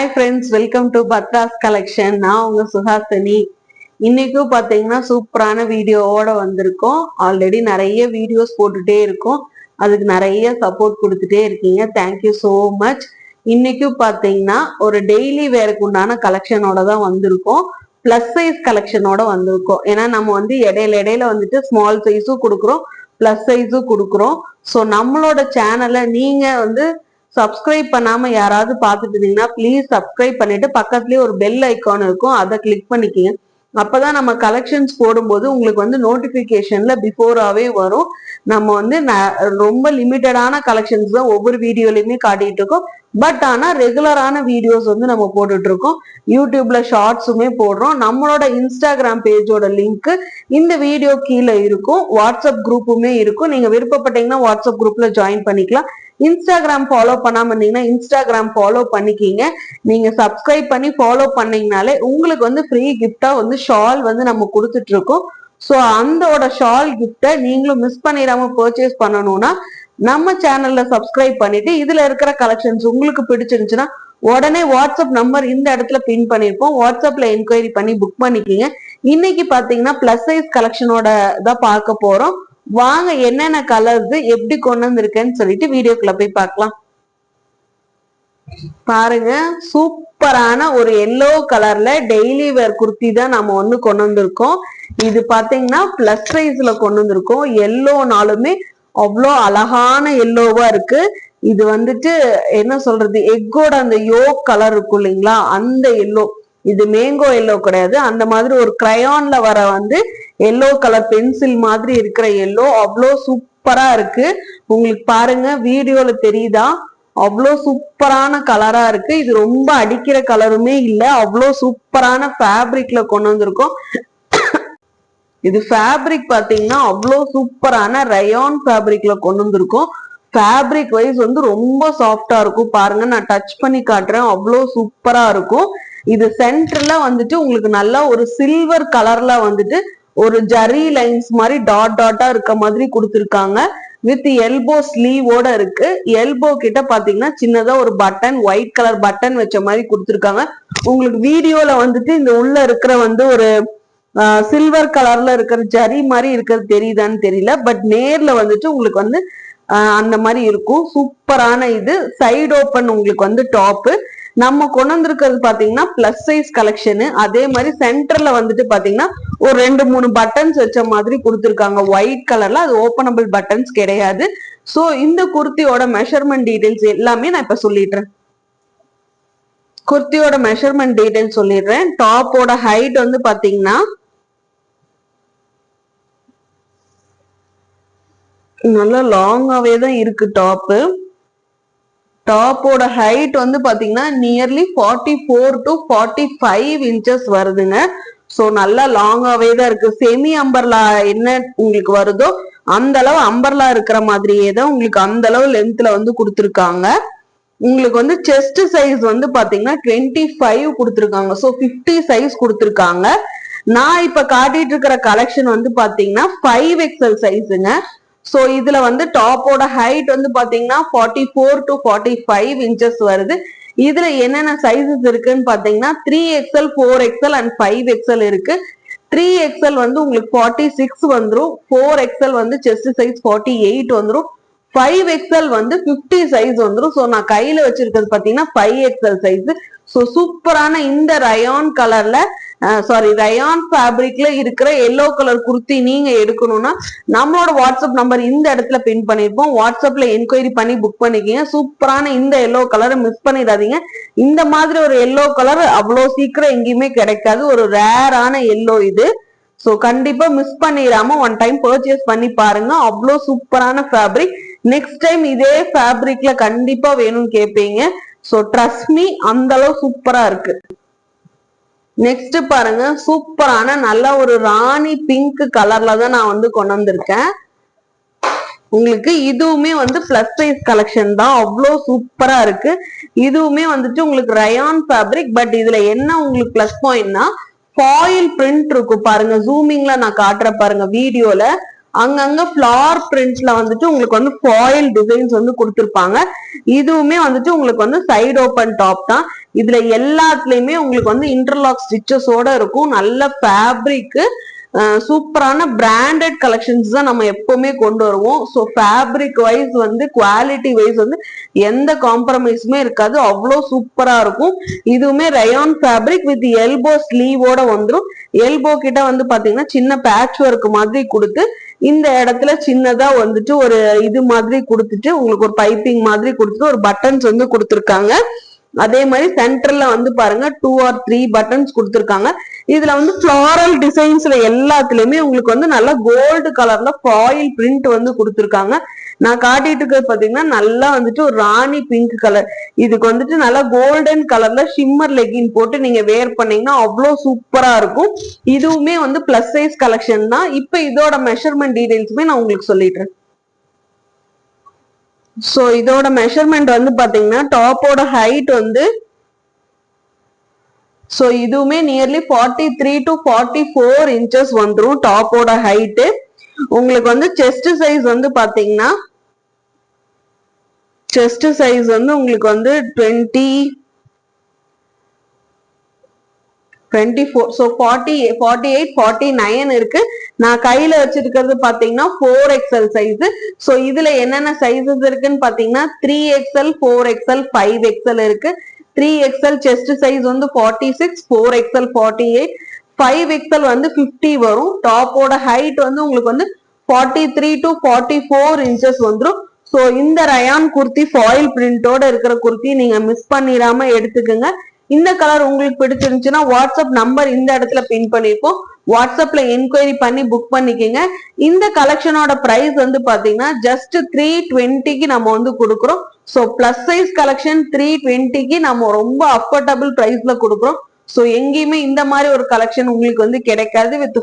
Hi friends, welcome to Bhatra's collection. நான் உங்க சுஹாசினி. இன்னைக்கும் பாத்தீங்கன்னா சூப்பரான வீடியோவோட வந்திருக்கோம். ஆல்ரெடி நிறைய வீடியோஸ் போட்டுட்டே இருக்கோம். அதுக்கு நிறைய சப்போர்ட் கொடுத்துட்டே இருக்கீங்க. Thank you so much. இன்னைக்கும் பாத்தீங்கன்னா ஒரு டெய்லி வேருக்கு உண்டான கலெக்ஷனோட தான் வந்திருக்கோம். பிளஸ் சைஸ் கலெக்ஷனோட வந்திருக்கோம். ஏன்னா நம்ம வந்து இடையில வந்துட்டு ஸ்மால் சைஸும் கொடுக்குறோம், பிளஸ் சைஸும் கொடுக்குறோம். ஸோ நம்மளோட சேனலை நீங்க வந்து சப்ஸ்கிரைப் பண்ணாம யாராவது பார்த்துட்டு இருந்தீங்கன்னா ப்ளீஸ் சப்ஸ்கிரைப் பண்ணிட்டு பக்கத்துலயே ஒரு பெல் ஐக்கான் இருக்கும், அதை கிளிக் பண்ணிக்கிங்க. அப்பதான் நம்ம கலெக்ஷன்ஸ் போடும்போது உங்களுக்கு வந்து நோட்டிபிகேஷன்ல பிஃபோராவே வரும். நம்ம வந்து ரொம்ப லிமிட்டடான கலெக்ஷன்ஸ் தான் ஒவ்வொரு வீடியோலயுமே காட்டிட்டு இருக்கோம். பட் ஆனா ரெகுலரான வீடியோஸ் வந்து நம்ம போட்டுட்டு இருக்கோம். யூடியூப்ல ஷார்ட்ஸுமே போடுறோம். நம்மளோட இன்ஸ்டாகிராம் பேஜோட லிங்க் இந்த வீடியோ கீழே இருக்கும். வாட்ஸ்அப் குரூப்புமே இருக்கும். நீங்க விருப்பப்பட்டீங்கன்னா வாட்ஸ்அப் குரூப்ல ஜாயின் பண்ணிக்கலாம். இன்ஸ்டாகிராம் ஃபாலோ பண்ணாம இருந்தீங்கன்னா இன்ஸ்டாகிராம் ஃபாலோ பண்ணிக்கிங்க. நீங்க சப்ஸ்கிரைப் பண்ணி ஃபாலோ பண்ணீங்கனாலே உங்களுக்கு வந்து ஃப்ரீ கிஃப்டா வந்து ஷால் வந்து நம்ம கொடுத்துட்டு இருக்கோம். ஸோ அந்தோட ஷால் கிஃப்டை நீங்களும் மிஸ் பண்ணிடாம பர்ச்சேஸ் பண்ணணும்னா நம்ம சேனல்ல சப்ஸ்கிரைப் பண்ணிட்டு இதுல இருக்கிற கலெக்ஷன்ஸ் உங்களுக்கு பிடிச்சிருந்துச்சுன்னா உடனே வாட்ஸ்அப் நம்பர் இந்த இடத்துல பின் பண்ணிருப்போம். வாட்ஸ்அப்ல என்கொயரி பண்ணி புக் பண்ணிக்கிங்க. இன்னைக்கு பாத்தீங்கன்னா பிளஸ் சைஸ் கலெக்ஷனோட தான் பார்க்க போறோம். வாங்க என்னென்ன கலர்ஸ் எப்படி கொண்டு வந்திருக்கேன்னு சொல்லிட்டு வீடியோக்குள்ள போய் பார்க்கலாம். பாருங்க, சூப்பரான ஒரு எல்லோ கலர்ல டெய்லி வேர் குர்த்தி தான் நம்ம வந்து கொண்டு வந்திருக்கோம். இது பாத்தீங்கன்னா பிளஸ் சைஸ்ல கொண்டு வந்திருக்கோம். எல்லோனாலுமே அவ்வளோ அழகான எல்லோவா இருக்கு. இது வந்துட்டு என்ன சொல்றது, எக்கோட அந்த யோக் கலர் இருக்கும் இல்லைங்களா, அந்த எல்லோ. இது மேங்கோ எல்லோ கிடையாது, அந்த மாதிரி ஒரு கிரையான்ல வர வந்து எல்லோ கலர் பென்சில் மாதிரி இருக்கிற எல்லோ அவ்வளோ சூப்பரா இருக்கு. உங்களுக்கு பாருங்க வீடியோல தெரியுதா, அவ்வளோ சூப்பரான கலரா இருக்கு. இது ரொம்ப அடிக்கிற கலருமே இல்லை, அவ்வளோ சூப்பரான ஃபேப்ரிக்ல கொண்டு வந்திருக்கோம். இது ஃபேப்ரிக் பாத்தீங்கன்னா அவ்வளோ சூப்பரான ரயான் ஃபேப்ரிக்ல கொண்டு வந்திருக்கோம். ஃபேப்ரிக் வைஸ் வந்து ரொம்ப சாஃப்டா இருக்கும். பாருங்க, நான் டச் பண்ணி காட்டுறேன், அவ்வளோ சூப்பரா இருக்கும். இது சென்டர்ல வந்துட்டு உங்களுக்கு நல்லா ஒரு சில்வர் கலர்ல வந்துட்டு ஒரு ஜரி லைன்ஸ் மாதிரி டாட் டாட்டா இருக்க மாதிரி கொடுத்துருக்காங்க. வித் எல்போ ஸ்லீவோட இருக்கு. எல்போ கிட்ட பாத்தீங்கன்னா சின்னதா ஒரு பட்டன், ஒயிட் கலர் பட்டன் வச்ச மாதிரி கொடுத்துருக்காங்க. உங்களுக்கு வீடியோல வந்துட்டு இந்த உள்ள இருக்கிற வந்து ஒரு சில்வர் கலர்ல இருக்கிற ஜரி மாதிரி இருக்கிறது தெரியுதான்னு தெரியல. பட் நேர்ல வந்துட்டு உங்களுக்கு வந்து அந்த மாதிரி இருக்கும். சூப்பரான இது சைடு ஓப்பன் உங்களுக்கு வந்து டாப்பு. நம்ம கொண்டு வந்திருக்கிறது பாத்தீங்கன்னா பிளஸ் சைஸ் கலெக்ஷனு. அதே மாதிரி சென்டர்ல வந்துட்டு பாத்தீங்கன்னா ஒரு 2-3 பட்டன்ஸ் வச்ச மாதிரி கொடுத்துருக்காங்க ஒயிட் கலர்ல. அது ஓப்பனபிள் பட்டன்ஸ் கிடையாது. ஸோ இந்த குர்த்தியோட மெஷர்மெண்ட் டீடைல்ஸ் எல்லாமே நான் இப்ப சொல்லிடுறேன். குர்த்தியோட மெஷர்மெண்ட் டீடைல்ஸ் சொல்லிடுறேன். டாப்போட ஹைட் வந்து பாத்தீங்கன்னா நல்லா லாங்காவே தான் இருக்கு. டாப்போட ஹைட் வந்து பாத்தீங்கன்னா நியர்லி 44 to 45 இன்ச்சஸ் வருதுங்க. ஸோ நல்லா லாங்காவே தான் இருக்கு. செமி அம்பர்லா என்ன உங்களுக்கு வருதோ அந்த அளவு அம்பர்லா இருக்கிற மாதிரியே தான் உங்களுக்கு அந்த அளவு லென்த்ல வந்து கொடுத்துருக்காங்க. உங்களுக்கு வந்து செஸ்ட் சைஸ் வந்து பாத்தீங்கன்னா 25 கொடுத்துருக்காங்க. ஸோ 50 சைஸ் கொடுத்துருக்காங்க. நான் இப்ப காட்டிட்டு இருக்கிற கலெக்ஷன் வந்து பாத்தீங்கன்னா 5XL சைஸுங்க. ஸோ இதுல வந்து டாப்போட ஹைட் வந்து பாத்தீங்கன்னா 44 to 45 இன்ச்சஸ் வருது. இதுல என்னென்ன சைசஸ் இருக்குன்னு பாத்தீங்கன்னா 3XL, 4XL அண்ட் 5XL இருக்கு. 3XL வந்து உங்களுக்கு 46 வந்துடும். 4XL வந்து செஸ்ட் சைஸ் 48 வந்துடும். 5XL வந்து 50 சைஸ் வந்துடும். ஸோ நான் கையில வச்சிருக்கிறது பாத்தீங்கன்னா 5XL சைஸ். ஸோ சூப்பரான இந்த ரயான் கலர்ல ரயான் ஃபேப்ரிக்ல இருக்கிற எல்லோ கலர் குர்த்தி நீங்க எடுக்கணும்னா நம்மளோட வாட்ஸ்அப் நம்பர் இந்த இடத்துல பின் பண்ணிருப்போம். வாட்ஸ்அப்ல என்கொயரி பண்ணி புக் பண்ணிக்கிங்க. சூப்பரான இந்த எல்லோ கலரை மிஸ் பண்ணிடாதீங்க. இந்த மாதிரி ஒரு எல்லோ கலர் அவ்வளோ சீக்கிரம் எங்கேயுமே கிடைக்காது. ஒரு ரேரான எல்லோ இது. ஸோ கண்டிப்பா மிஸ் பண்ணிடாம ஒன் டைம் பர்ச்சேஸ் பண்ணி பாருங்க. அவ்வளோ சூப்பரான ஃபேப்ரிக். நெக்ஸ்ட் டைம் இதே ஃபேப்ரிக்ல கண்டிப்பா வேணும்னு கேட்பீங்க. ஸோ ட்ரஸ்ட் மீ, அந்த அளவு சூப்பரா இருக்கு. நெக்ஸ்ட் பாருங்க, சூப்பரான நல்ல ஒரு ராணி பிங்க் கலர்ல தான் நான் வந்து கொண்டு வந்திருக்கேன். உங்களுக்கு இதுவுமே வந்து பிளஸ் சைஸ் கலெக்ஷன் தான். அவ்வளோ சூப்பரா இருக்கு. இதுவுமே வந்துட்டு உங்களுக்கு ரயான் ஃபேப்ரிக். பட் இதுல என்ன உங்களுக்கு பிளஸ் பாயிண்ட்னா ஃபாயில் பிரிண்ட் இருக்கும். பாருங்க, ஜூமிங்ல நான் காட்டுற பாருங்க வீடியோல அங்கங்க ஃபிளார் பிரிண்ட்ஸ்ல வந்துட்டு உங்களுக்கு வந்து ஃபாயில் டிசைன்ஸ் வந்து கொடுத்துருப்பாங்க. இதுவுமே வந்துட்டு உங்களுக்கு வந்து சைடு ஓப்பன் டாப் தான். இதுல எல்லாத்துலயுமே உங்களுக்கு வந்து இன்டர்லாக் ஸ்டிச்சஸோட இருக்கும். நல்ல ஃபேப்ரிக், சூப்பரான பிராண்டட் கலெக்ஷன்ஸ் தான் நம்ம எப்பவுமே கொண்டு வருவோம். ஸோ ஃபேப்ரிக் வைஸ் வந்து குவாலிட்டி வைஸ் வந்து எந்த காம்ப்ரமைஸுமே இருக்காது, அவ்வளோ சூப்பரா இருக்கும். இதுவுமே ரயான் ஃபேப்ரிக் வித் எல்போ ஸ்லீவோட வந்துடும். எல்போ கிட்ட வந்து பாத்தீங்கன்னா சின்ன பேட்ச் ஒர்க் மாதிரி கொடுத்து இந்த இடத்துல சின்னதா வந்துட்டு ஒரு இது மாதிரி கொடுத்துட்டு உங்களுக்கு ஒரு பைப்பிங் மாதிரி கொடுத்துட்டு ஒரு பட்டன்ஸ் வந்து கொடுத்துருக்காங்க. அதே மாதிரி சென்டர்ல வந்து பாருங்க 2 or 3 பட்டன்ஸ் கொடுத்துருக்காங்க. இதுல வந்து ஃபிளாரல் டிசைன்ஸ்ல எல்லாத்துலயுமே உங்களுக்கு வந்து நல்ல கோல்டு கலர்ல ஃபாயில் பிரிண்ட் வந்து கொடுத்துருக்காங்க. நான் காட்டிட்டு இருக்கிறது பாத்தீங்கன்னா நல்லா வந்துட்டு ஒரு ராணி பிங்க் கலர். இதுக்கு வந்துட்டு நல்லா கோல்டன் கலர்ல ஷிம்மர் லெகின் போட்டு நீங்க வேர் பண்ணீங்கன்னா அவ்வளவு சூப்பரா இருக்கும். இதுவுமே வந்து பிளஸ் சைஸ் கலெக்ஷன் தான். இப்ப இதோட மெஷர்மெண்ட் டீடைல்ஸுமே நான் உங்களுக்கு சொல்லிடுறேன். சோ இதோட மெஷர்மெண்ட் வந்து பாத்தீங்கன்னா டாப்போட ஹைட் வந்து சோ இதுவுமே நியர்லி 43 to 44 இன்ச்சஸ் வந்துரும் டாப்போட ஹைட். உங்களுக்கு வந்து செஸ்ட் சைஸ் வந்து பாத்தீங்கன்னா செஸ்ட் சைஸ் வந்து உங்களுக்கு வந்து 24 ஸோ 48 49 இருக்கு. நான் கையில வச்சிருக்கிறது பாத்தீங்கன்னா 4XL சைஸ். ஸோ இதுல என்னென்ன சைசஸ் இருக்குன்னு பாத்தீங்கன்னா 3XL 4XL 5XL இருக்கு. 3XL செஸ்ட் சைஸ் வந்து 46, 4XL 48, 5XL வந்து 50 வரும். டாப்போட ஹைட் வந்து உங்களுக்கு வந்து 43 to 44 இன்ச்சஸ் வந்துடும். ஸோ இந்த ரயான் குர்த்தி ஃபாயில் பிரிண்டோட இருக்கிற குர்த்தி நீங்க மிஸ் பண்ணிடாம எடுத்துக்கோங்க. இந்த கலர் உங்களுக்கு பிடிச்சிருந்துச்சுன்னா வாட்ஸ்அப் நம்பர் இந்த இடத்துல பின் பண்ணிருக்கோம், வாட்ஸ்அப்ல என்கொயரி பண்ணி புக் பண்ணிக்கோங்க. இந்த கலெக்ஷனோட பிரைஸ் வந்து பாத்தீங்கன்னா ஜஸ்ட் 320க்கு நம்ம வந்து கொடுக்குறோம். ஸோ பிளஸ் சைஸ் கலெக்ஷன் 320க்கு நம்ம ரொம்ப அஃபோர்டபுள் பிரைஸ்ல கொடுக்குறோம். ஸோ எங்கேயுமே இந்த மாதிரி ஒரு கலெக்ஷன் உங்களுக்கு வந்து கிடைக்காது. வித்